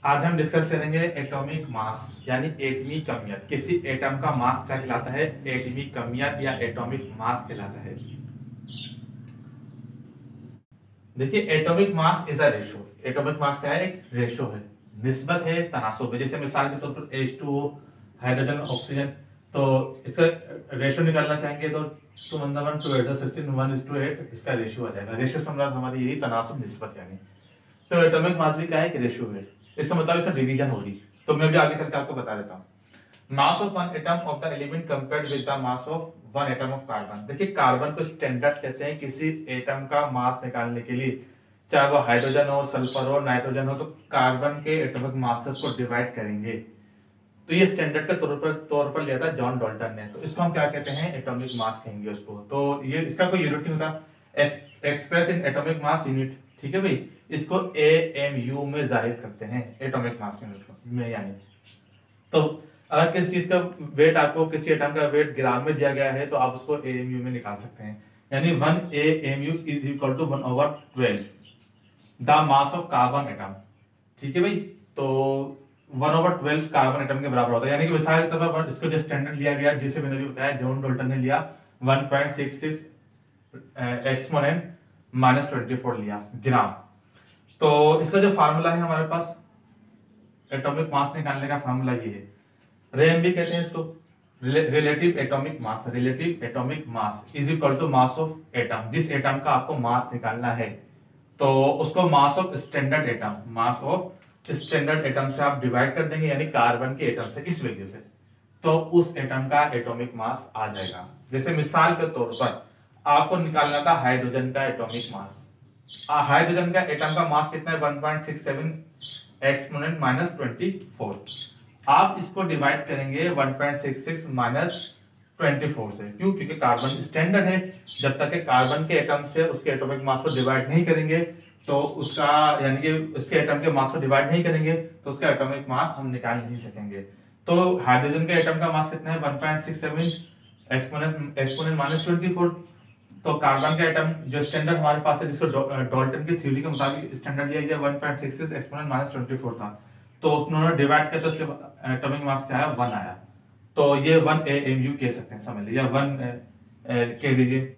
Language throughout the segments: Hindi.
आज हम डिस्कस करेंगे एटॉमिक मास यानी एटमी कमियत। किसी एटम का मास क्या कहलाता है? एटमी कमियत या एटॉमिक मास कहलाता है। देखिए, atomic mass is a ratio. Atomic mass क्या है? एक रेशो है, निस्बत है, तनासुब है। जैसे मिसाल के तौर पर H2O, हाइड्रोजन, ऑक्सीजन। तो इसका रेशो निकालना चाहेंगे तो 2 2 8 16 1:8 इसका रेशो आ जाएगा। रेशो से मतलब हमारी यही तनासुब, निस्बत यानी। तो एटॉमिक मास भी क्या है कि रेशियो है। इसका मतलब इसका डिवीजन होगी। तो मैं भी आगे चल के आपको बता देता हूँ। Mass of one atom of the element compared with the mass of one atom of carbon. देखिए, कार्बन को स्टैंडर्ड कहते हैं किसी एटम का मास निकालने के लिए। चाहे वो हाइड्रोजन हो, सल्फर हो, नाइट्रोजन हो, तो कार्बन के एटॉमिक मास से उसको डिवाइड करेंगे। तो ये स्टैंडर्ड का तौर पर लिया था जॉन डाल्टन ने। तो इसको हम क्या कहते हैं? एटॉमिक मास कहेंगे उसको। तो ये इसका कोई यूनिट नहीं होता, express in atomic mass unit. ठीक है भाई, इसको AMU में जाहिर करते हैं, एटॉमिक मास यूनिट में यानी। तो अगर किसी चीज का वेट, आपको किसी एटम का वेट ग्राम में दिया गया है तो आप उसको AMU में निकाल सकते हैं। यानी 1 AMU is equal to 1/12 the mass of carbon atom. ठीक है भाई, तो 1/12 कार्बन एटम के बराबर होता है। यानी कि मिसाल के तौर पर इसको जो स्टैंडर्ड लिया गया, जिसे मैंने भी बताया, जॉन डाल्टन ने लिया 1.66 एक्सपोनेंट -24 लिया ग्राम। तो इसका जो फार्मूला है हमारे पास एटॉमिक मास निकालने का फार्मूला ये है, रेम भी कहते हैं इसको, relative atomic mass. Relative atomic mass is equal to mass of atom. जिस एटम का आपको मास निकालना है तो उसको mass of standard atom, mass of standard atom से आप डिवाइड कर देंगे, यानी कार्बन के एटम से, इस वजह से तो उस एटम का एटॉमिक मास आ जाएगा। जैसे मिसाल के तौर पर आपको निकालना था हाइड्रोजन का एटॉमिक मास। हाइड्रोजन का एटम का मास कितना है? 1.67 एक्सपोनेंट -24। आप इसको डिवाइड करेंगे 1.66 -24 से। क्यों? क्योंकि कार्बन स्टैंडर्ड है। जब तक के कार्बन के एटम से उसके एटॉमिक मास को डिवाइड नहीं करेंगे तो उसका, यानी कि उसके एटम के मास को डिवाइड नहीं करेंगे तो उसका एटॉमिक मास हम निकाल नहीं सकेंगे। तो हाइड्रोजन के एटम का मास कितना है? 1.67 एक्सपोनेंट -24। तो कार्बन का एटम जो स्टैंडर्ड हमारे पास है, जिसको डाल्टन की थ्योरी के मुताबिक स्टैंडर्ड लिया गया, 1.66 एक्सपोनेंट -24 था। तो उन्होंने डिवाइड किया तो उसके एटॉमिक मास क्या आया? 1 आया। तो ये 1 AMU कह सकते हैं, समझ लीजिए, या 1 कह दीजिए,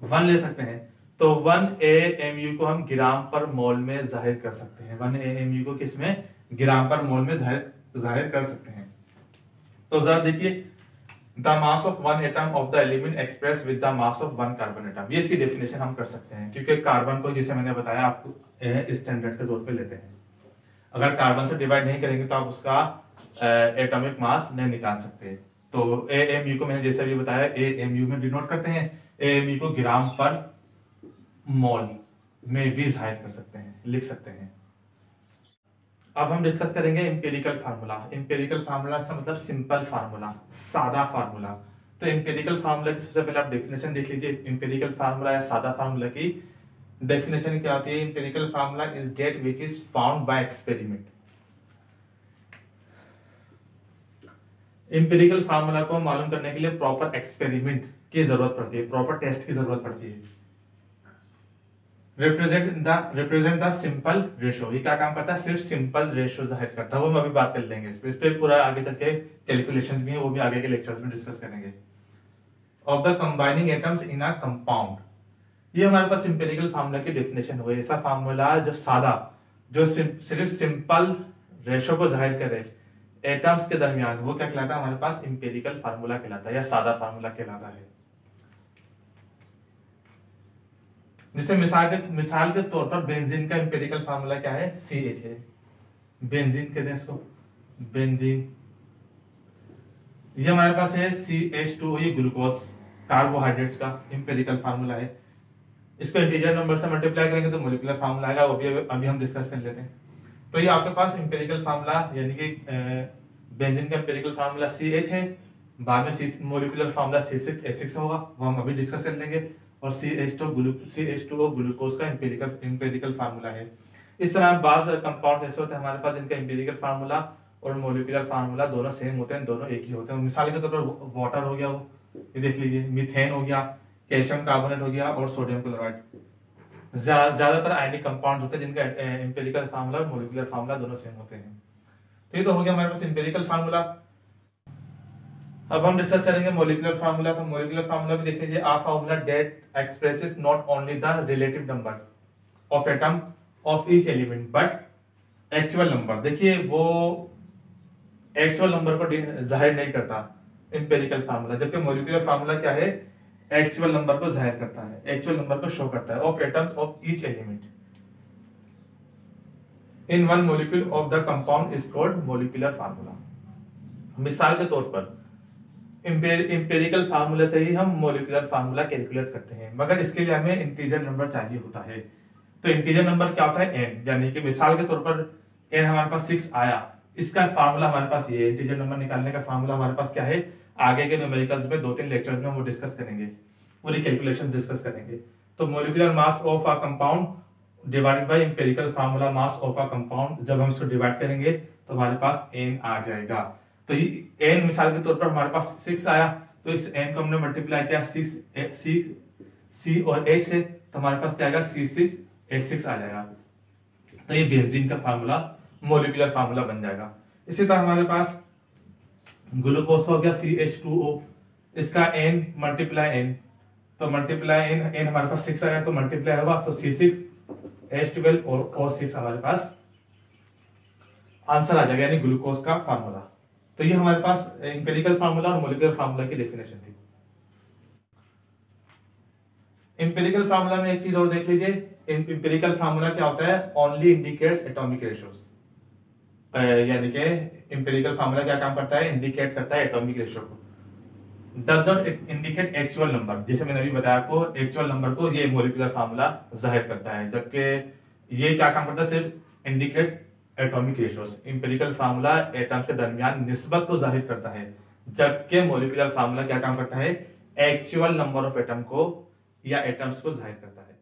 1 ले सकते हैं। तो 1 AMU को हम ग्राम पर मोल में जाहिर कर सकते हैं। 1 AMU को किस में? ग्राम पर मोल में जाहिर कर सकते हैं। तो जरा देखिए, the mass of one atom of the element express with the mass of one carbon atom. ये इसकी डेफिनेशन हम कर सकते हैं, क्योंकि कार्बन को, जिसे मैंने बताया आपको, स्टैंडर्ड के तौर पे लेते हैं। अगर कार्बन से डिवाइड नहीं करेंगे तो आप उसका एटॉमिक मास नहीं निकाल सकते। तो AMU को मैंने जैसे भी बताया, AMU में डिनोट करते हैं। AMU को ग्राम पर मोल में भी जाहिर कर सकते हैं, लिख सकते हैं। अब हम डिस्कस करेंगे इंपेरिकल फार्मूला। इंपेरिकल फार्मूला से मतलब सिंपल फार्मूला, सादा फार्मूला। तो इंपेरिकल फार्मूला की सबसे पहले आप डेफिनेशन देख लीजिए। इंपेरिकल फार्मूला या सादा फार्मूला की डेफिनेशन क्या होती है? Empirical formula is that which is found by experiment. Empirical formula को मालूम करने के लिए प्रॉपर एक्सपेरिमेंट की जरूरत पड़ती है, प्रॉपर टेस्ट की जरूरत पड़ती है। Represent the simple ratio. ये क्या काम करता है? सिर्फ सिंपल रेशो जाहिर करता है। वो हम अभी बात कर लेंगे इस पे पूरा आगे चल के कैलकुलेशंस भी है, वो भी आगे के लेक्चर्स में डिस्कस करेंगे। Of the combining atoms in a compound. ये हमारे पास इंपेरिकल फार्मूला की डेफिनेशन हुई। ऐसा फार्मूला जो सादा, जो सिर्फ सिंपल रेशो को जाहिर करे एटम्स के दरमियान, वो क्या कहलाता है? हमारे पास इंपेरिकल फार्मूला कहलाता है या सादा फार्मूला कहलाता है। जैसे मिसाल के तौर पर बेंजीन का इंपेरिकल फार्मूला क्या है? CH है। बेंजीन कहते हैं इसको, बेंजीन। ये हमारे पास है CH2, ये ग्लूकोज, कार्बोहाइड्रेट्स का इंपेरिकल फार्मूला है। इसको इंटीजर नंबर से मल्टीप्लाई करेंगे तो मोलिकुलर फार्मूला आएगा, वो भी अभी हम डिस्कस कर लेते हैं। तो ये आपके पास इंपेरिकल फार्मूला, यानी कि बेंजीन का इंपेरिकल फार्मूला CH है। बाद में मोलिकुलर फार्मूला C6H6 होगा, वो हम अभी डिस्कस कर लेंगे। और CH2O ग्लूकोज का इंपेरिकल फार्मूला है। इस तरह बाज कंपाउंड्स ऐसे होते हैं हमारे पास जिनका इंपेरिकल फार्मूला और मोलिकुलर फार्मूला दोनों सेम होते हैं, दोनों एक ही होते हैं। मिसाल के तौर पर वाटर हो गया, वो ये देख लीजिए, मीथेन हो गया, कैल्शियम कार्बोनेट हो गया और सोडियम क्लोराइड। ज्यादातर आयनिक कंपाउंड होते हैं जिनका एम्पिरिकल फार्मूला और मोलिकुलर फार्मूला दोनों सेम होते हैं। तो ये तो हो गया हमारे पास एम्पिरिकल फार्मूला। अब हम डिस्कस करेंगे मोलिकुलर फार्मूला। तो मोलिकुलर फार्मूला भी देख लीजिए, a formula that expresses not only the relative number of atom of each element but actual number. देखिए वो एक्चुअल नंबर को जाहिर नहीं करता एम्पिरिकल फार्मूला, जबकि मोलिकुलर फार्मूला क्या है, एक्चुअल नंबर को जाहिर करता है, एक्चुअल नंबर को शो करता है of atoms of each element in one molecule of the compound is called molecular formula. मिसाल के तौर पर एम्पिरिकल फार्मूला से ही हम मोलिकुलर फार्मूला कैलकुलेट करते हैं, मगर इसके लिए हमें इंटीजर नंबर चाहिए होता है। तो इंटीजर नंबर क्या होता है, n, यानी कि मिसाल के तौर पर n हमारे पास 6 आया, इसका फार्मूला हमारे पास ये इंटीजर नंबर निकालने का फार्मूला हमारे पास क्या है, आगे के न्यूमेरिकल्स में 2-3 लेक्चर्स में वो डिस्कस करेंगे, पूरी कैलकुलेशन डिस्कस करेंगे। तो molecular mass of a compound divided by empirical formula mass of a compound, जब हम इसको डिवाइड करेंगे तो हमारे पास n आ जाएगा। तो ये n मिसाल के तौर पर हमारे पास 6 आया, तो इस n को हमने मल्टीप्लाई किया C और H से, तो हमारे पास क्या आएगा C6H6 आ जाएगा। तो ये बेंजीन का फार्मूला मोलिकुलर फार्मूला बन जाएगा। इसी तरह हमारे पास ग्लूकोज हो गया CH2O, इसका n मल्टीप्लाई n, तो मल्टीप्लाई n हमारे पास 6 आया तो मल्टीप्लाई होगा तो C6H12 और 6 हमारे पास आंसर आ जाएगा, यानी ग्लूकोज का फार्मूला। तो ये हमारे पास एम्पिरिकल फार्मूला और मोलिकुलर फार्मूला की डेफिनेशन थी। एम्पिरिकल फार्मूला में एक चीज और देख लीजिए, एम्पिरिकल फार्मूला क्या होता है, ओनली इंडिकेट्स एटॉमिक रेशियोज, यानी कि एम्पिरिकल फार्मूला क्या काम करता है, इंडिकेट करता है एटॉमिक रेशियो को, does not indicate actual number. जैसे मैंने अभी बताया आपको, एक्चुअल नंबर को ये मोलिकुलर फार्मूला जाहिर करता है, जबकि ये क्या काम करता है, सिर्फ indicates atomic ratios. Empirical formula atoms के दरमियान निस्बत को जाहिर करता है, जबकि मोलिकुलर फार्मूला क्या काम करता है, एक्चुअल नंबर ऑफ एटम को या एटम्स को जाहिर करता है।